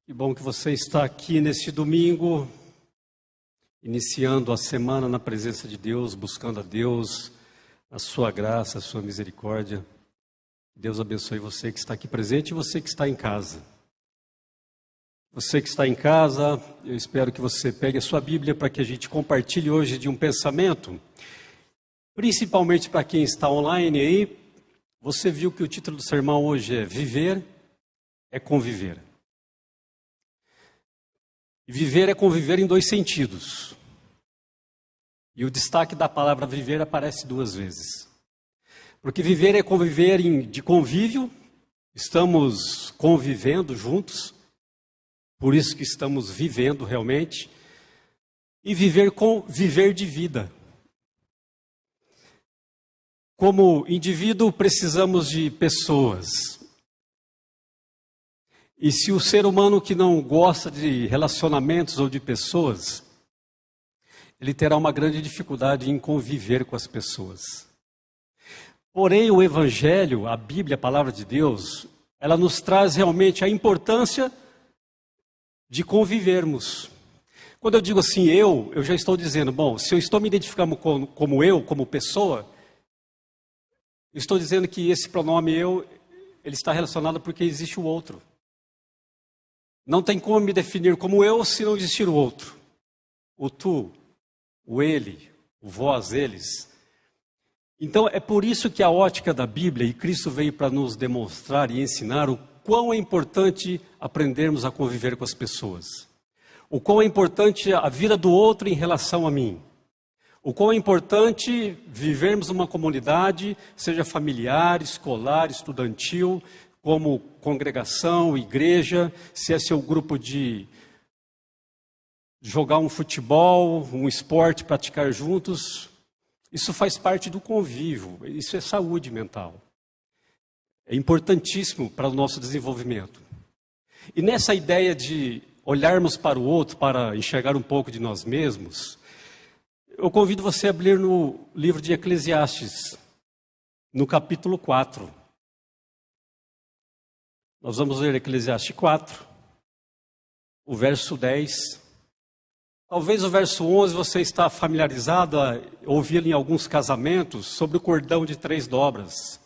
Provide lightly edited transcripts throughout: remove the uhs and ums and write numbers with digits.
Que bom que você está aqui neste domingo, iniciando a semana na presença de Deus, buscando a Deus, a sua graça, a sua misericórdia. Deus abençoe você que está aqui presente e você que está em casa. Você que está em casa, eu espero que você pegue a sua Bíblia para que a gente compartilhe hoje de um pensamento, principalmente para quem está online aí. Você viu que o título do sermão hoje é Viver é Conviver. E viver é conviver em dois sentidos. E o destaque da palavra viver aparece duas vezes. Porque viver é conviver de convívio, estamos convivendo juntos, por isso que estamos vivendo realmente. E viver com viver de vida. Como indivíduo, precisamos de pessoas. E se o ser humano que não gosta de relacionamentos ou de pessoas, ele terá uma grande dificuldade em conviver com as pessoas. Porém, o Evangelho, a Bíblia, a Palavra de Deus, ela nos traz realmente a importância de convivermos. Quando eu digo assim, eu já estou dizendo, bom, se eu estou me identificando como eu, como pessoa, eu estou dizendo que esse pronome eu, ele está relacionado porque existe o outro. Não tem como me definir como eu se não existir o outro. O tu, o ele, o vós, eles. Então é por isso que a ótica da Bíblia, e Cristo veio para nos demonstrar e ensinar o quão é importante aprendermos a conviver com as pessoas. O quão é importante a vida do outro em relação a mim. O quão é importante vivermos numa comunidade, seja familiar, escolar, estudantil, como congregação, igreja, se é seu grupo de jogar um futebol, um esporte, praticar juntos. Isso faz parte do convívio, isso é saúde mental. É importantíssimo para o nosso desenvolvimento. E nessa ideia de olharmos para o outro, para enxergar um pouco de nós mesmos, eu convido você a abrir no livro de Eclesiastes, no capítulo 4. Nós vamos ler Eclesiastes 4, o verso 10. Talvez o verso 11 você está familiarizado a ouvir em alguns casamentos sobre o cordão de 3 dobras.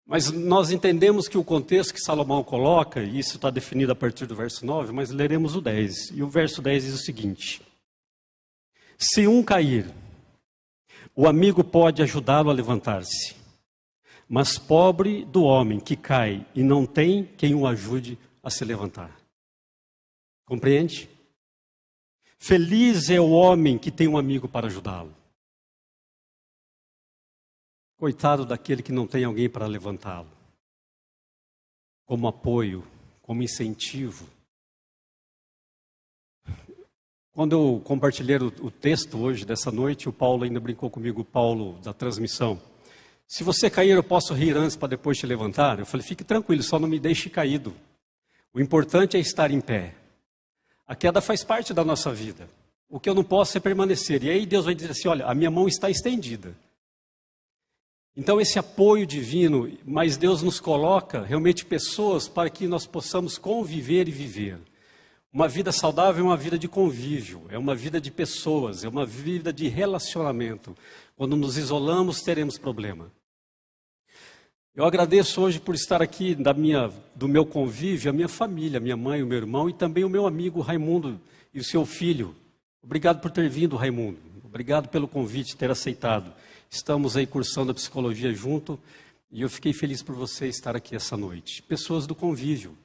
Mas nós entendemos que o contexto que Salomão coloca, e isso está definido a partir do verso 9, mas leremos o 10. E o verso 10 diz o seguinte: se um cair, o amigo pode ajudá-lo a levantar-se. Mas pobre do homem que cai e não tem quem o ajude a se levantar. Compreende? Feliz é o homem que tem um amigo para ajudá-lo. Coitado daquele que não tem alguém para levantá-lo. Como apoio, como incentivo. Quando eu compartilhei o texto hoje, dessa noite, o Paulo ainda brincou comigo, o Paulo da transmissão. Se você cair, eu posso rir antes para depois te levantar? Eu falei, fique tranquilo, só não me deixe caído. O importante é estar em pé. A queda faz parte da nossa vida. O que eu não posso é permanecer. E aí Deus vai dizer assim, olha, a minha mão está estendida. Então esse apoio divino, mas Deus nos coloca realmente pessoas para que nós possamos conviver e viver. Uma vida saudável é uma vida de convívio, é uma vida de pessoas, é uma vida de relacionamento. Quando nos isolamos, teremos problema. Eu agradeço hoje por estar aqui do meu convívio, a minha família, minha mãe, o meu irmão e também o meu amigo Raimundo e o seu filho. Obrigado por ter vindo, Raimundo. Obrigado pelo convite, ter aceitado. Estamos aí cursando a psicologia junto e eu fiquei feliz por você estar aqui essa noite. Pessoas do convívio.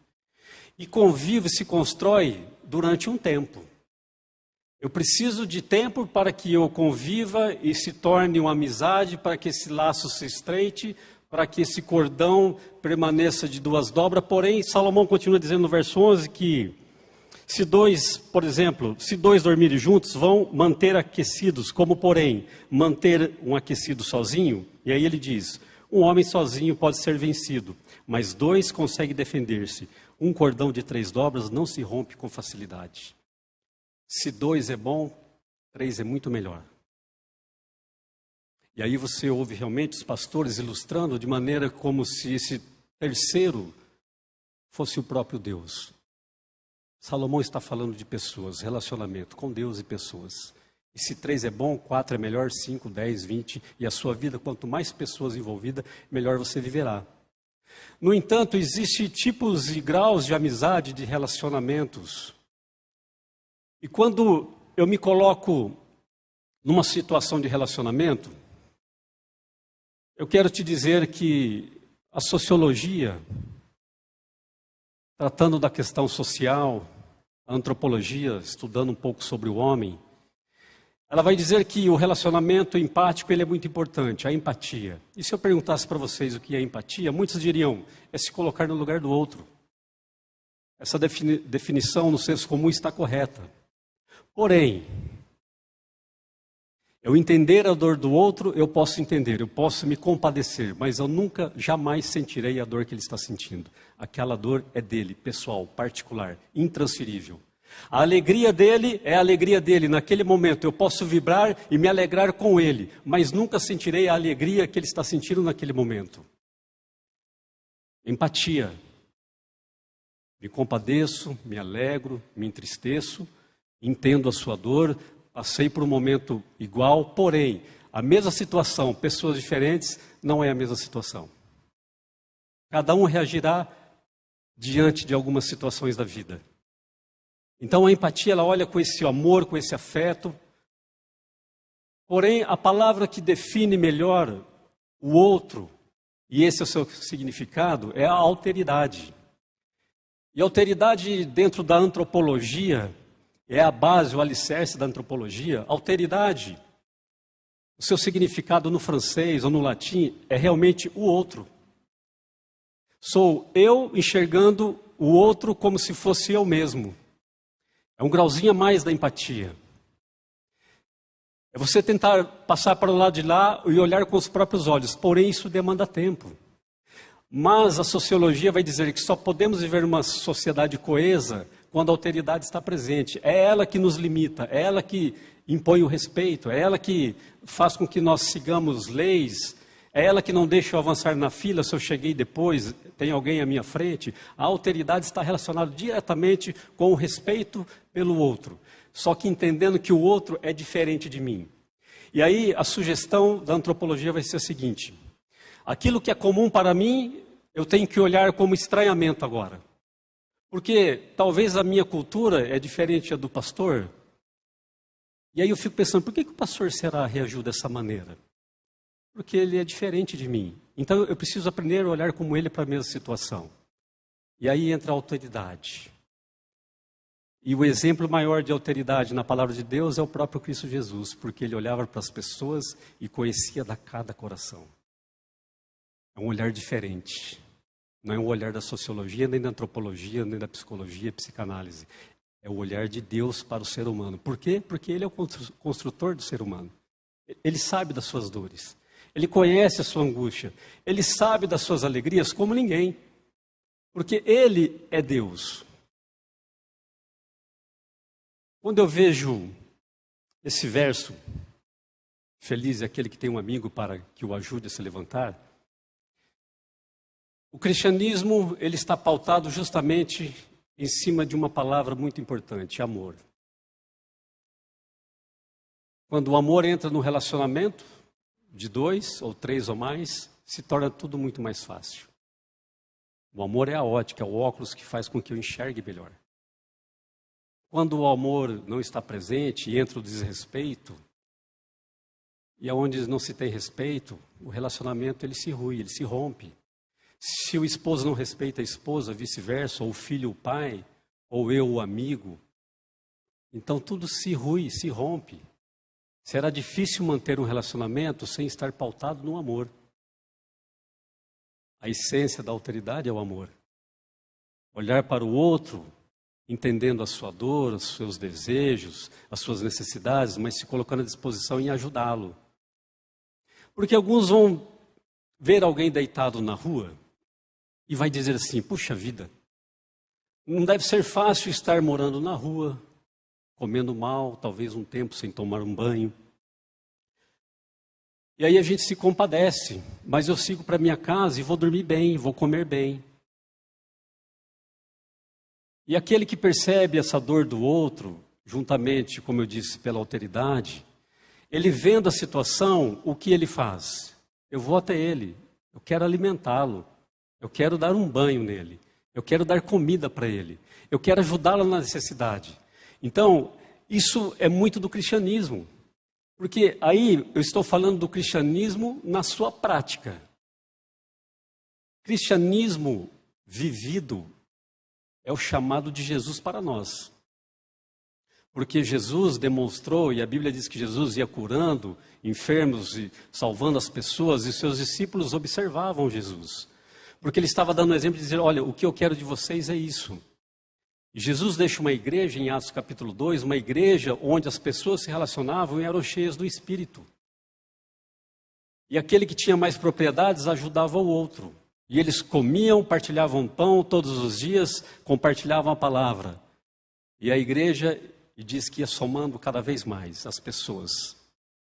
E convívio se constrói durante um tempo. Eu preciso de tempo para que eu conviva e se torne uma amizade, para que esse laço se estreite, para que esse cordão permaneça de 2 dobras. Porém, Salomão continua dizendo no verso 11 que se dois dormirem juntos, vão manter aquecidos, como porém manter um aquecido sozinho. E aí ele diz, um homem sozinho pode ser vencido, mas 2 conseguem defender-se. Um cordão de 3 dobras não se rompe com facilidade. Se 2 é bom, 3 é muito melhor. E aí você ouve realmente os pastores ilustrando de maneira como se esse terceiro fosse o próprio Deus. Salomão está falando de pessoas, relacionamento com Deus e pessoas. E se 3 é bom, 4 é melhor, 5, 10, 20. E a sua vida, quanto mais pessoas envolvidas, melhor você viverá. No entanto, existem tipos e graus de amizade, de relacionamentos. E quando eu me coloco numa situação de relacionamento, eu quero te dizer que a sociologia, tratando da questão social, a antropologia, estudando um pouco sobre o homem, ela vai dizer que o relacionamento empático ele é muito importante, a empatia. E se eu perguntasse para vocês o que é empatia, muitos diriam, é se colocar no lugar do outro. Essa definição no senso comum está correta. Porém, eu entender a dor do outro, eu posso entender, eu posso me compadecer, mas eu nunca, jamais sentirei a dor que ele está sentindo. Aquela dor é dele, pessoal, particular, intransferível. A alegria dele é a alegria dele. Naquele momento eu posso vibrar e me alegrar com ele, mas nunca sentirei a alegria que ele está sentindo naquele momento. Empatia. Me compadeço, me alegro, me entristeço, entendo a sua dor, passei por um momento igual, porém, a mesma situação, pessoas diferentes, não é a mesma situação. Cada um reagirá diante de algumas situações da vida. Então a empatia, ela olha com esse amor, com esse afeto. Porém, a palavra que define melhor o outro, e esse é o seu significado, é a alteridade. E a alteridade dentro da antropologia, é a base, o alicerce da antropologia. Alteridade, o seu significado no francês ou no latim, é realmente o outro. Sou eu enxergando o outro como se fosse eu mesmo. É um grauzinho a mais da empatia. É você tentar passar para o lado de lá e olhar com os próprios olhos. Porém, isso demanda tempo. Mas a sociologia vai dizer que só podemos viver uma sociedade coesa quando a alteridade está presente. É ela que nos limita, é ela que impõe o respeito, é ela que faz com que nós sigamos leis, é ela que não deixa eu avançar na fila se eu cheguei depois, tem alguém à minha frente. A alteridade está relacionada diretamente com o respeito pelo outro, só que entendendo que o outro é diferente de mim. E aí a sugestão da antropologia vai ser a seguinte: aquilo que é comum para mim, eu tenho que olhar como estranhamento agora. Porque talvez a minha cultura é diferente da do pastor. E aí eu fico pensando, por que o pastor será reagiu dessa maneira? Porque ele é diferente de mim. Então eu preciso aprender a olhar como ele para a mesma situação. E aí entra a autoridade. E o exemplo maior de autoridade na palavra de Deus é o próprio Cristo Jesus, porque ele olhava para as pessoas e conhecia da cada coração. É um olhar diferente. Não é um olhar da sociologia, nem da antropologia, nem da psicologia, psicanálise. É o olhar de Deus para o ser humano. Por quê? Porque ele é o construtor do ser humano. Ele sabe das suas dores. Ele conhece a sua angústia. Ele sabe das suas alegrias como ninguém. Porque ele é Deus. Quando eu vejo esse verso, feliz é aquele que tem um amigo para que o ajude a se levantar, o cristianismo ele está pautado justamente em cima de uma palavra muito importante, amor. Quando o amor entra no relacionamento de 2 ou 3 ou mais, se torna tudo muito mais fácil. O amor é a ótica, é o óculos que faz com que eu enxergue melhor. Quando o amor não está presente e entra o desrespeito, e aonde não se tem respeito, o relacionamento ele se rui, ele se rompe. Se o esposo não respeita a esposa, vice-versa, ou o filho o pai, ou eu o amigo, então tudo se rui, se rompe. Será difícil manter um relacionamento sem estar pautado no amor. A essência da alteridade é o amor. Olhar para o outro, entendendo a sua dor, os seus desejos, as suas necessidades, mas se colocando à disposição em ajudá-lo. Porque alguns vão ver alguém deitado na rua e vai dizer assim, puxa vida, não deve ser fácil estar morando na rua, comendo mal, talvez um tempo sem tomar um banho. E aí a gente se compadece, mas eu sigo para minha casa e vou dormir bem, vou comer bem. E aquele que percebe essa dor do outro, juntamente, como eu disse, pela alteridade, ele vendo a situação, o que ele faz? Eu vou até ele, eu quero alimentá-lo, eu quero dar um banho nele, eu quero dar comida para ele, eu quero ajudá-lo na necessidade. Então, isso é muito do cristianismo, porque aí eu estou falando do cristianismo na sua prática. Cristianismo vivido é o chamado de Jesus para nós. Porque Jesus demonstrou, e a Bíblia diz que Jesus ia curando enfermos e salvando as pessoas, e seus discípulos observavam Jesus. Porque ele estava dando um exemplo de dizer, olha, o que eu quero de vocês é isso. E Jesus deixa uma igreja, em Atos capítulo 2, uma igreja onde as pessoas se relacionavam e eram cheias do Espírito. E aquele que tinha mais propriedades ajudava o outro. E eles comiam, partilhavam pão todos os dias, compartilhavam a palavra. E a igreja, e diz que ia somando cada vez mais as pessoas,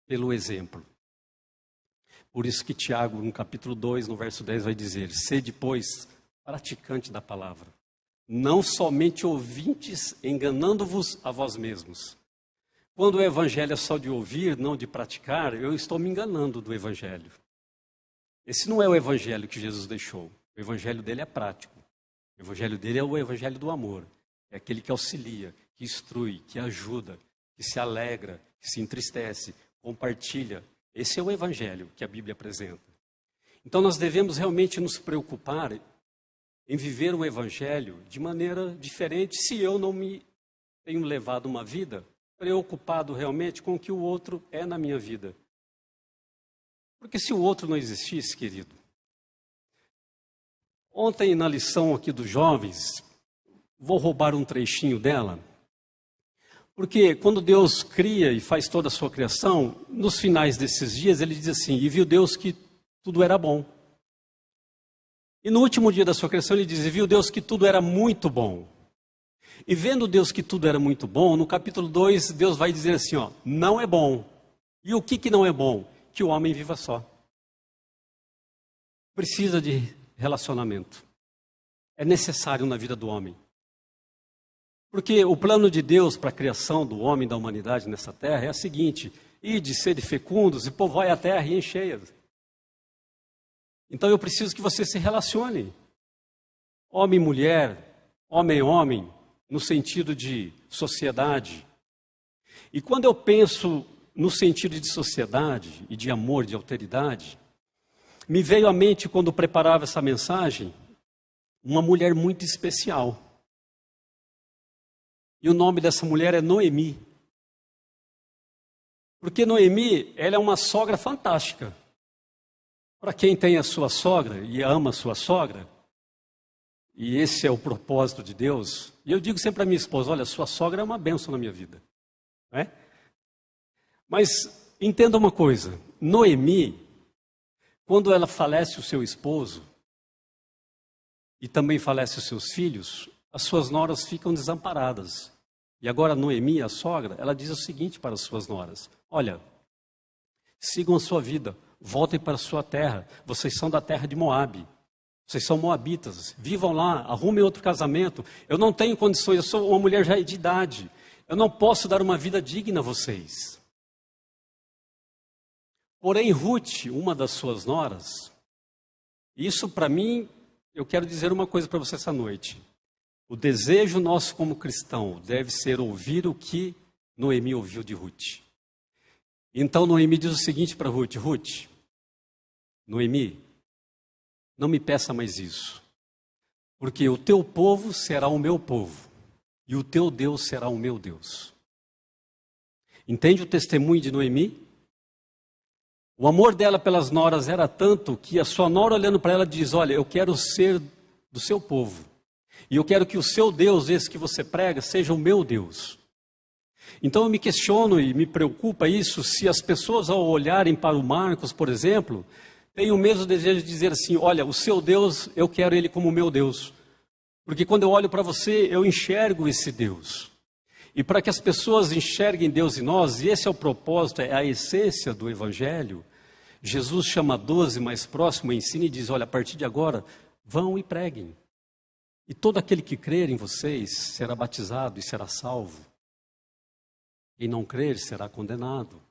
pelo exemplo. Por isso que Tiago, no capítulo 2, no verso 10, vai dizer, sede, pois, praticante da palavra, não somente ouvintes, enganando-vos a vós mesmos. Quando o evangelho é só de ouvir, não de praticar, eu estou me enganando do evangelho. Esse não é o evangelho que Jesus deixou. O evangelho dele é prático. O evangelho dele é o evangelho do amor. É aquele que auxilia, que instrui, que ajuda, que se alegra, que se entristece, compartilha. Esse é o evangelho que a Bíblia apresenta. Então nós devemos realmente nos preocupar em viver o evangelho de maneira diferente, se eu não me tenho levado uma vida preocupado realmente com o que o outro é na minha vida. Porque se o outro não existisse, querido, ontem na lição aqui dos jovens, vou roubar um trechinho dela, porque quando Deus cria e faz toda a sua criação, nos finais desses dias ele diz assim, e viu Deus que tudo era bom. E no último dia da sua criação ele diz, e viu Deus que tudo era muito bom. E vendo Deus que tudo era muito bom, no capítulo 2 Deus vai dizer assim, ó, não é bom. E o que não é bom? Que o homem viva só. Precisa de relacionamento. É necessário na vida do homem. Porque o plano de Deus para a criação do homem e da humanidade nessa terra é a seguinte, ide, sede fecundos e povoai a terra e enchei-a. Então eu preciso que você se relacione. Homem e mulher, homem, no sentido de sociedade. E quando eu penso no sentido de sociedade e de amor, de alteridade, me veio à mente, quando preparava essa mensagem, uma mulher muito especial. E o nome dessa mulher é Noemi. Porque Noemi, ela é uma sogra fantástica. Para quem tem a sua sogra e ama a sua sogra, e esse é o propósito de Deus, e eu digo sempre para minha esposa, olha, sua sogra é uma bênção na minha vida. Não é? Mas entenda uma coisa, Noemi, quando ela falece o seu esposo, e também falece os seus filhos, as suas noras ficam desamparadas. E agora Noemi, a sogra, ela diz o seguinte para as suas noras, olha, sigam a sua vida, voltem para a sua terra, vocês são da terra de Moabe, vocês são moabitas, vivam lá, arrumem outro casamento, eu não tenho condições, eu sou uma mulher já de idade, eu não posso dar uma vida digna a vocês. Porém, Ruth, uma das suas noras, isso para mim, eu quero dizer uma coisa para você essa noite. O desejo nosso como cristão deve ser ouvir o que Noemi ouviu de Ruth. Então Noemi diz o seguinte para Ruth, Ruth, Noemi, não me peça mais isso, porque o teu povo será o meu povo e o teu Deus será o meu Deus. Entende o testemunho de Noemi? O amor dela pelas noras era tanto que a sua nora olhando para ela diz, olha, eu quero ser do seu povo. E eu quero que o seu Deus, esse que você prega, seja o meu Deus. Então eu me questiono e me preocupa isso, se as pessoas ao olharem para o Marcos, por exemplo, têm o mesmo desejo de dizer assim, olha, o seu Deus, eu quero ele como meu Deus. Porque quando eu olho para você, eu enxergo esse Deus. E para que as pessoas enxerguem Deus em nós, e esse é o propósito, é a essência do Evangelho, Jesus chama 12 mais próximo, ensina e diz, olha, a partir de agora, vão e preguem. E todo aquele que crer em vocês será batizado e será salvo. Quem não crer será condenado.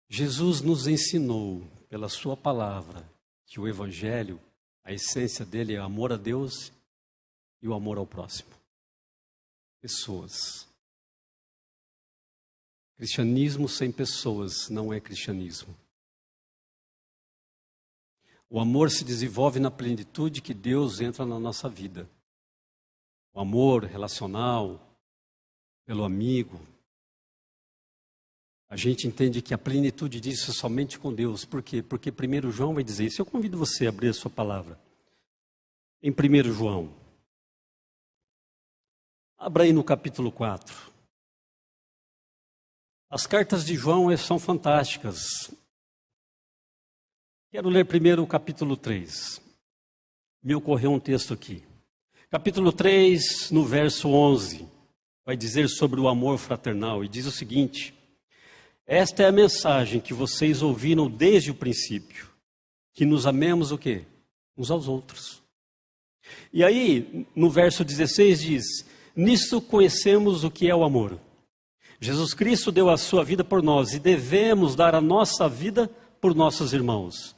Jesus nos ensinou, pela sua palavra, que o Evangelho, a essência dele é amor a Deus e o amor ao próximo. Pessoas. Cristianismo sem pessoas não é cristianismo. O amor se desenvolve na plenitude que Deus entra na nossa vida. O amor relacional, pelo amigo. A gente entende que a plenitude disso é somente com Deus. Por quê? Porque 1 João vai dizer isso. Eu convido você a abrir a sua palavra. Em 1 João. Abra aí no capítulo 4. As cartas de João são fantásticas. Quero ler primeiro o capítulo 3. Me ocorreu um texto aqui. Capítulo 3, no verso 11, vai dizer sobre o amor fraternal e diz o seguinte: esta é a mensagem que vocês ouviram desde o princípio, que nos amemos o quê? Uns aos outros. E aí, no verso 16 diz: nisso conhecemos o que é o amor. Jesus Cristo deu a sua vida por nós e devemos dar a nossa vida por nossos irmãos.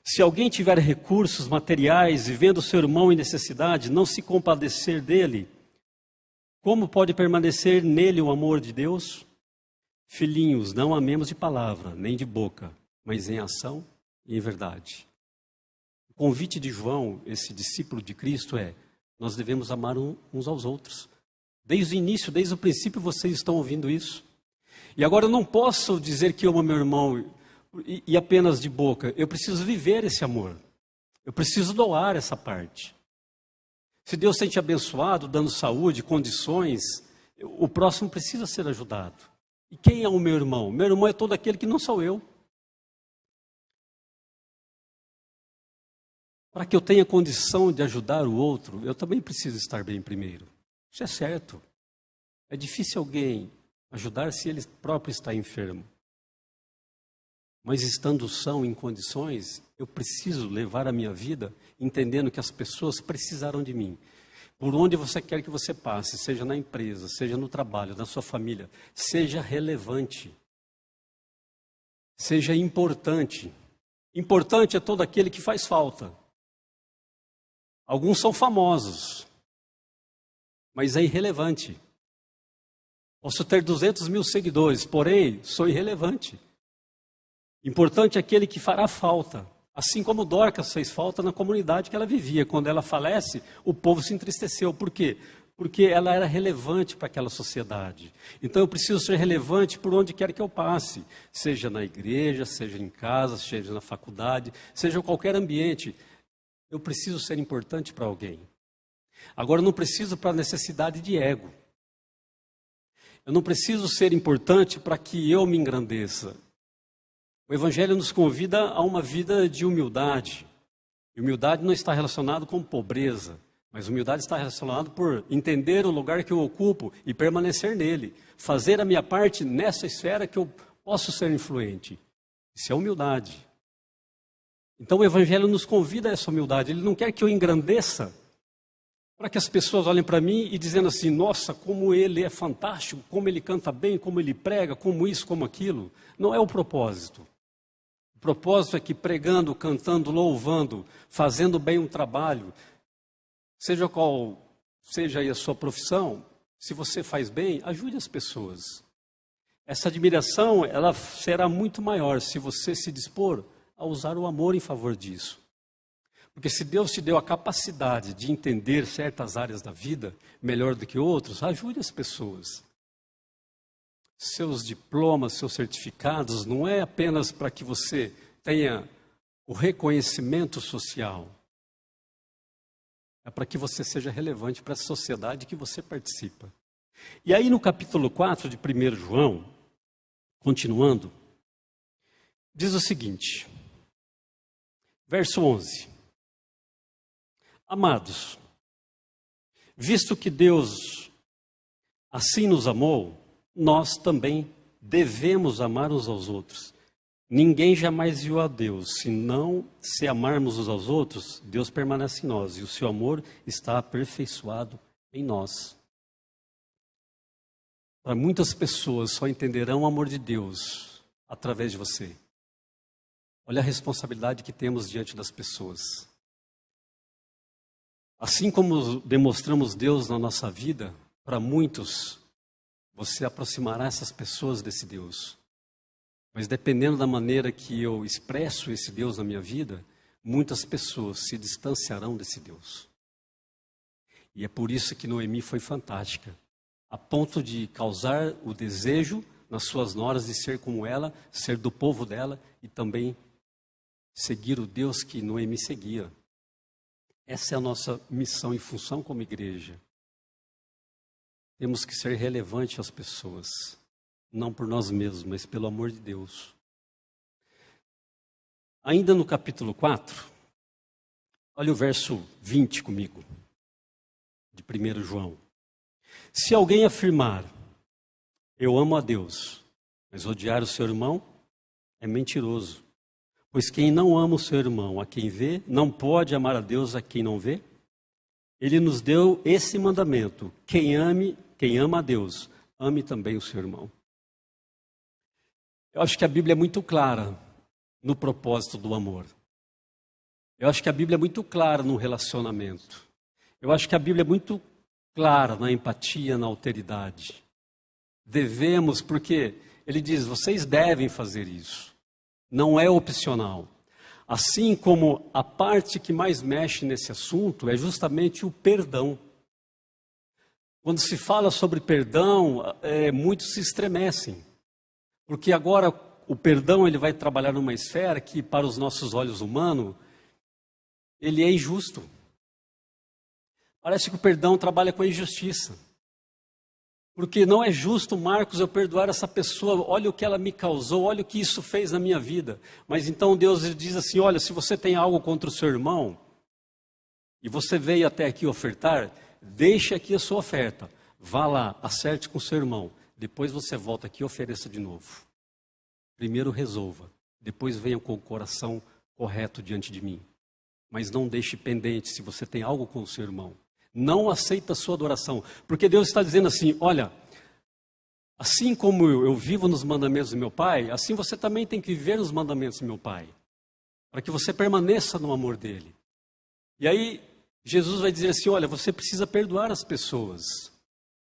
Se alguém tiver recursos materiais e vendo seu irmão em necessidade, não se compadecer dele, como pode permanecer nele o amor de Deus? Filhinhos, não amemos de palavra, nem de boca, mas em ação e em verdade. O convite de João, esse discípulo de Cristo, é: nós devemos amar uns aos outros. Desde o início, desde o princípio, vocês estão ouvindo isso. E agora eu não posso dizer que eu amo meu irmão e apenas de boca. Eu preciso viver esse amor. Eu preciso doar essa parte. Se Deus tem te abençoado, dando saúde, condições, o próximo precisa ser ajudado. E quem é o meu irmão? Meu irmão é todo aquele que não sou eu. Para que eu tenha condição de ajudar o outro, eu também preciso estar bem primeiro. Isso é certo. É difícil alguém ajudar se ele próprio está enfermo. Mas estando são em condições, eu preciso levar a minha vida entendendo que as pessoas precisaram de mim. Por onde você quer que você passe, seja na empresa, seja no trabalho, na sua família, seja relevante. Seja importante. Importante é todo aquele que faz falta. Alguns são famosos, mas é irrelevante. Posso ter 200 mil seguidores, porém, sou irrelevante. Importante é aquele que fará falta. Assim como Dorcas fez falta na comunidade que ela vivia. Quando ela falece, o povo se entristeceu. Por quê? Porque ela era relevante para aquela sociedade. Então eu preciso ser relevante por onde quer que eu passe. Seja na igreja, seja em casa, seja na faculdade, seja em qualquer ambiente. Eu preciso ser importante para alguém. Agora, eu não preciso para necessidade de ego. Eu não preciso ser importante para que eu me engrandeça. O Evangelho nos convida a uma vida de humildade. E humildade não está relacionado com pobreza, mas humildade está relacionado por entender o lugar que eu ocupo e permanecer nele. Fazer a minha parte nessa esfera que eu posso ser influente. Isso é humildade. Então o Evangelho nos convida a essa humildade. Ele não quer que eu engrandeça para que as pessoas olhem para mim e dizendo assim: nossa, como ele é fantástico, como ele canta bem, como ele prega, como isso, como aquilo. Não é o propósito. O propósito é que pregando, cantando, louvando, fazendo bem um trabalho, seja qual seja aí a sua profissão, se você faz bem, ajude as pessoas. Essa admiração, ela será muito maior se você se dispor a usar o amor em favor disso. Porque se Deus te deu a capacidade de entender certas áreas da vida melhor do que outros, ajude as pessoas. Seus diplomas, seus certificados, não é apenas para que você tenha o reconhecimento social. É para que você seja relevante para a sociedade que você participa. E aí no capítulo 4 de 1 João, continuando, diz o seguinte, verso 11. Amados, visto que Deus assim nos amou, nós também devemos amar uns aos outros. Ninguém jamais viu a Deus. Se amarmos uns aos outros, Deus permanece em nós e o seu amor está aperfeiçoado em nós. Para muitas pessoas só entenderão o amor de Deus através de você. Olha a responsabilidade que temos diante das pessoas. Assim como demonstramos Deus na nossa vida, para muitos, você aproximará essas pessoas desse Deus. Mas dependendo da maneira que eu expresso esse Deus na minha vida, muitas pessoas se distanciarão desse Deus. E é por isso que Noemi foi fantástica, a ponto de causar o desejo nas suas noras de ser como ela, ser do povo dela e também seguir o Deus que Noemi seguia. Essa é a nossa missão e função como igreja. Temos que ser relevantes às pessoas, não por nós mesmos, mas pelo amor de Deus. Ainda no capítulo 4, olha o verso 20 comigo, de 1 João. Se alguém afirmar, eu amo a Deus, mas odiar o seu irmão, é mentiroso. Pois quem não ama o seu irmão a quem vê, não pode amar a Deus a quem não vê. Ele nos deu esse mandamento: quem ama a Deus, ame também o seu irmão. Eu acho que a Bíblia é muito clara no propósito do amor. Eu acho que a Bíblia é muito clara no relacionamento. Eu acho que a Bíblia é muito clara na empatia, na alteridade. Devemos, porque ele diz, vocês devem fazer isso. Não é opcional. Assim como a parte que mais mexe nesse assunto é justamente o perdão. Quando se fala sobre perdão, muitos se estremecem. Porque agora o perdão ele vai trabalhar numa esfera que, para os nossos olhos humanos, ele é injusto. Parece que o perdão trabalha com a injustiça. Porque não é justo, Marcos, eu perdoar essa pessoa, olha o que ela me causou, olha o que isso fez na minha vida. Mas então Deus diz assim, olha, se você tem algo contra o seu irmão, e você veio até aqui ofertar, deixe aqui a sua oferta, vá lá, acerte com o seu irmão, depois você volta aqui e ofereça de novo. Primeiro resolva, depois venha com o coração correto diante de mim. Mas não deixe pendente se você tem algo com o seu irmão. Não aceita a sua adoração, porque Deus está dizendo assim, olha, assim como eu vivo nos mandamentos do meu Pai, assim você também tem que viver nos mandamentos do meu Pai, para que você permaneça no amor dele. E aí Jesus vai dizer assim, olha, você precisa perdoar as pessoas,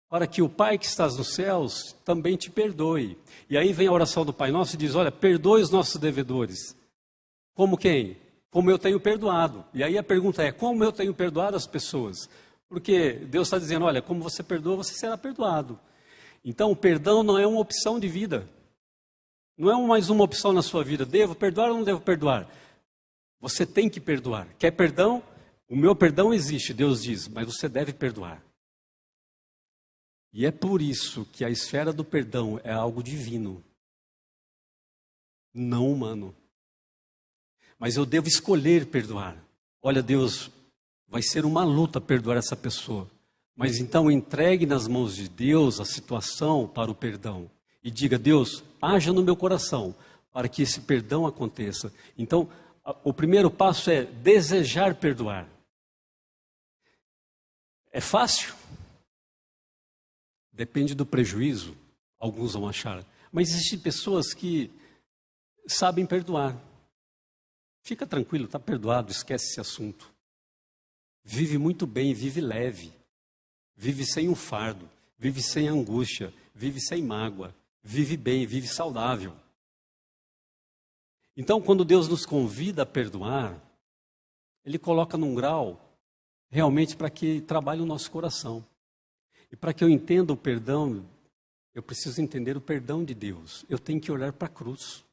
para que o Pai que estás nos céus também te perdoe. E aí vem a oração do Pai Nosso e diz, olha, perdoe os nossos devedores. Como quem? Como eu tenho perdoado. E aí a pergunta é, como eu tenho perdoado as pessoas? Porque Deus está dizendo, olha, como você perdoa, você será perdoado. Então, o perdão não é uma opção de vida. Não é mais uma opção na sua vida. Devo perdoar ou não devo perdoar? Você tem que perdoar. Quer perdão? O meu perdão existe, Deus diz, mas você deve perdoar. E é por isso que a esfera do perdão é algo divino, não humano. Mas eu devo escolher perdoar. Olha, Deus, vai ser uma luta perdoar essa pessoa. Mas então entregue nas mãos de Deus a situação para o perdão. E diga, Deus, haja no meu coração para que esse perdão aconteça. Então, o primeiro passo é desejar perdoar. É fácil? Depende do prejuízo, alguns vão achar. Mas existem pessoas que sabem perdoar. Fica tranquilo, está perdoado, esquece esse assunto. Vive muito bem, vive leve. Vive sem um fardo, vive sem angústia, vive sem mágoa. Vive bem, vive saudável. Então, quando Deus nos convida a perdoar, Ele coloca num grau realmente para que trabalhe o nosso coração. E para que eu entenda o perdão, eu preciso entender o perdão de Deus. Eu tenho que olhar para a cruz.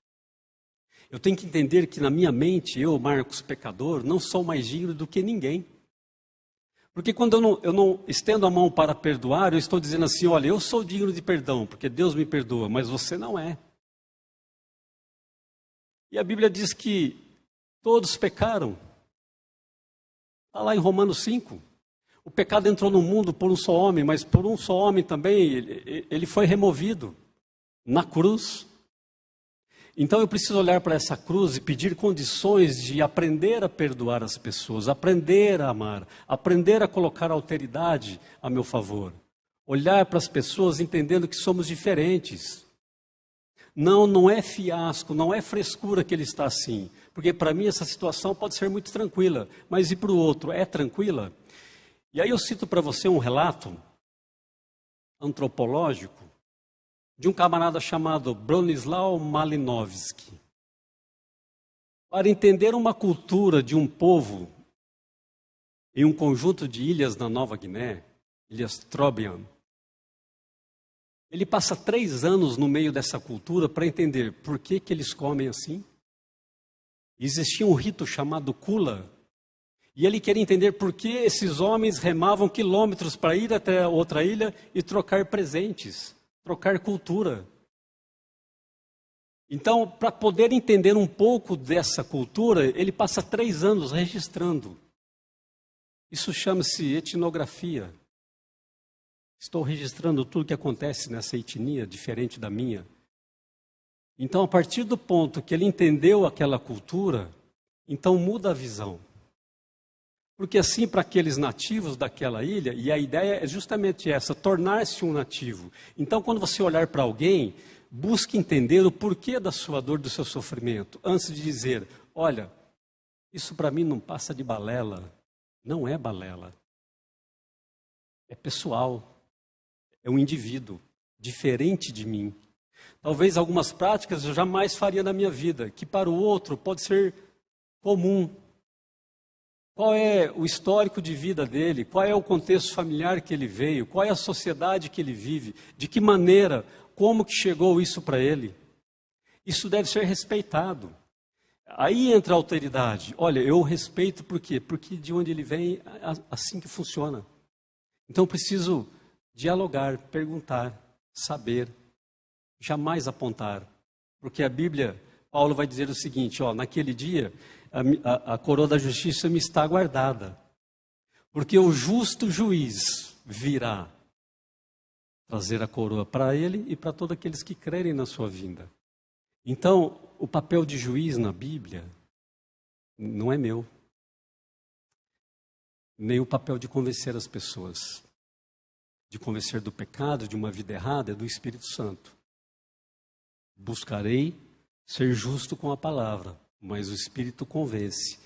Eu tenho que entender que na minha mente, eu, Marcos, pecador, não sou mais digno do que ninguém. Porque quando eu não estendo a mão para perdoar, eu estou dizendo assim, olha, eu sou digno de perdão, porque Deus me perdoa, mas você não é. E a Bíblia diz que todos pecaram. Está lá em Romanos 5. O pecado entrou no mundo por um só homem, mas por um só homem também ele foi removido na cruz. Então eu preciso olhar para essa cruz e pedir condições de aprender a perdoar as pessoas, aprender a amar, aprender a colocar a alteridade a meu favor. Olhar para as pessoas entendendo que somos diferentes. Não é fiasco, não é frescura que ele está assim. Porque para mim essa situação pode ser muito tranquila, mas e para o outro, é tranquila? E aí eu cito para você um relato antropológico de um camarada chamado Bronislaw Malinowski. Para entender uma cultura de um povo em um conjunto de ilhas na Nova Guiné, Ilhas Trobriand, ele passa 3 anos no meio dessa cultura para entender por que eles comem assim. Existia um rito chamado Kula, e ele queria entender por que esses homens remavam quilômetros para ir até outra ilha e trocar presentes, trocar cultura. Então, para poder entender um pouco dessa cultura, ele passa 3 anos registrando. Isso chama-se etnografia. Estou registrando tudo que acontece nessa etnia, diferente da minha. Então, a partir do ponto que ele entendeu aquela cultura, então muda a visão. Porque assim, para aqueles nativos daquela ilha, e a ideia é justamente essa, tornar-se um nativo. Então, quando você olhar para alguém, busque entender o porquê da sua dor, do seu sofrimento, antes de dizer, olha, isso para mim não passa de balela. Não é balela. É pessoal. É um indivíduo, diferente de mim. Talvez algumas práticas eu jamais faria na minha vida, que para o outro pode ser comum. Qual é o histórico de vida dele? Qual é o contexto familiar que ele veio? Qual é a sociedade que ele vive? De que maneira? Como que chegou isso para ele? Isso deve ser respeitado. Aí entra a alteridade. Olha, eu respeito por quê? Porque de onde ele vem, assim que funciona. Então eu preciso dialogar, perguntar, saber, jamais apontar. Porque a Bíblia, Paulo vai dizer o seguinte, naquele dia, a coroa da justiça me está guardada. Porque o justo juiz virá trazer a coroa para ele e para todos aqueles que crerem na sua vinda. Então, o papel de juiz na Bíblia não é meu. Nem o papel de convencer as pessoas. De convencer do pecado, de uma vida errada, é do Espírito Santo. Buscarei ser justo com a palavra, mas o Espírito convence.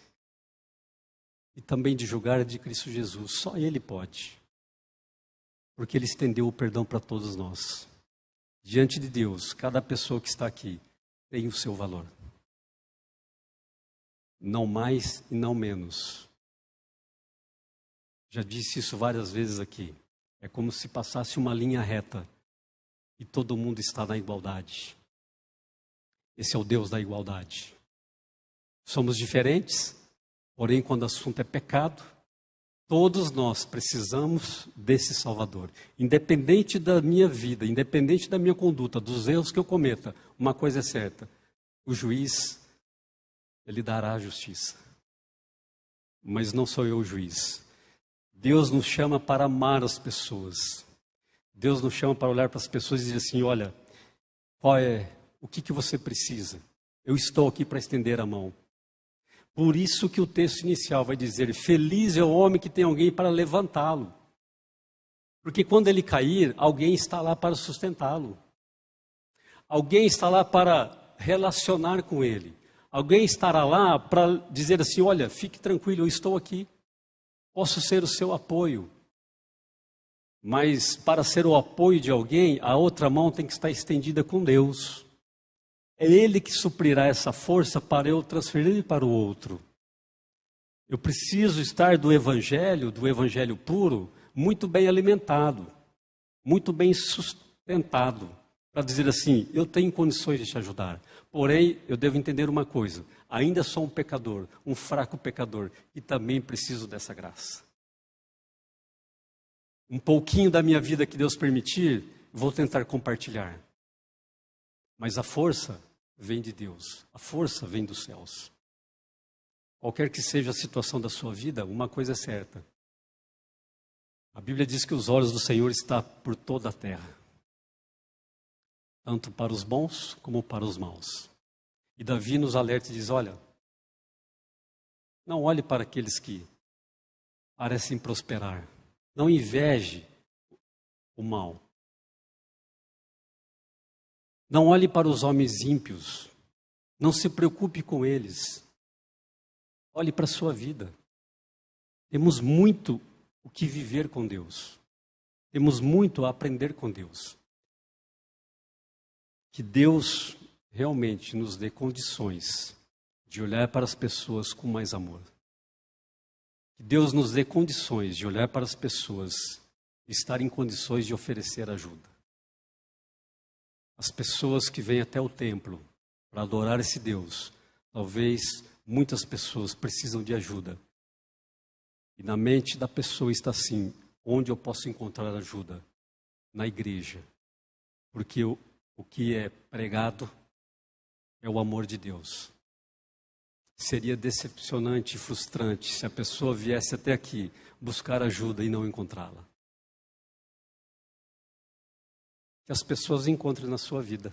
E também de julgar de Cristo Jesus. Só Ele pode. Porque Ele estendeu o perdão para todos nós. Diante de Deus, cada pessoa que está aqui tem o seu valor. Não mais e não menos. Já disse isso várias vezes aqui. É como se passasse uma linha reta e todo mundo está na igualdade. Esse é o Deus da igualdade. Somos diferentes, porém quando o assunto é pecado, todos nós precisamos desse Salvador. Independente da minha vida, independente da minha conduta, dos erros que eu cometa, uma coisa é certa, o juiz, ele dará a justiça. Mas não sou eu o juiz. Deus nos chama para amar as pessoas. Deus nos chama para olhar para as pessoas e dizer assim, olha, o que você precisa? Eu estou aqui para estender a mão. Por isso que o texto inicial vai dizer, feliz é o homem que tem alguém para levantá-lo. Porque quando ele cair, alguém está lá para sustentá-lo. Alguém está lá para relacionar com ele. Alguém estará lá para dizer assim, olha, fique tranquilo, eu estou aqui. Posso ser o seu apoio. Mas para ser o apoio de alguém, a outra mão tem que estar estendida com Deus. É Ele que suprirá essa força para eu transferir para o outro. Eu preciso estar do evangelho puro, muito bem alimentado, muito bem sustentado, para dizer assim, eu tenho condições de te ajudar. Porém, eu devo entender uma coisa, ainda sou um pecador, um fraco pecador, e também preciso dessa graça. Um pouquinho da minha vida que Deus permitir, vou tentar compartilhar. Mas a força vem de Deus, a força vem dos céus. Qualquer que seja a situação da sua vida, uma coisa é certa. A Bíblia diz que os olhos do Senhor estão por toda a terra. Tanto para os bons como para os maus. E Davi nos alerta e diz, olha, não olhe para aqueles que parecem prosperar. Não inveje o mal. Não olhe para os homens ímpios. Não se preocupe com eles. Olhe para a sua vida. Temos muito o que viver com Deus. Temos muito a aprender com Deus. Que Deus realmente nos dê condições de olhar para as pessoas com mais amor. Que Deus nos dê condições de olhar para as pessoas e estar em condições de oferecer ajuda. As pessoas que vêm até o templo para adorar esse Deus, talvez muitas pessoas precisam de ajuda. E na mente da pessoa está assim, onde eu posso encontrar ajuda? Na igreja. Porque o que é pregado é o amor de Deus. Seria decepcionante e frustrante se a pessoa viesse até aqui buscar ajuda e não encontrá-la. Que as pessoas encontrem na sua vida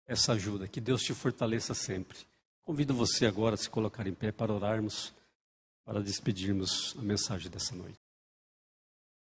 essa ajuda, que Deus te fortaleça sempre. Convido você agora a se colocar em pé para orarmos, para despedirmos a mensagem dessa noite.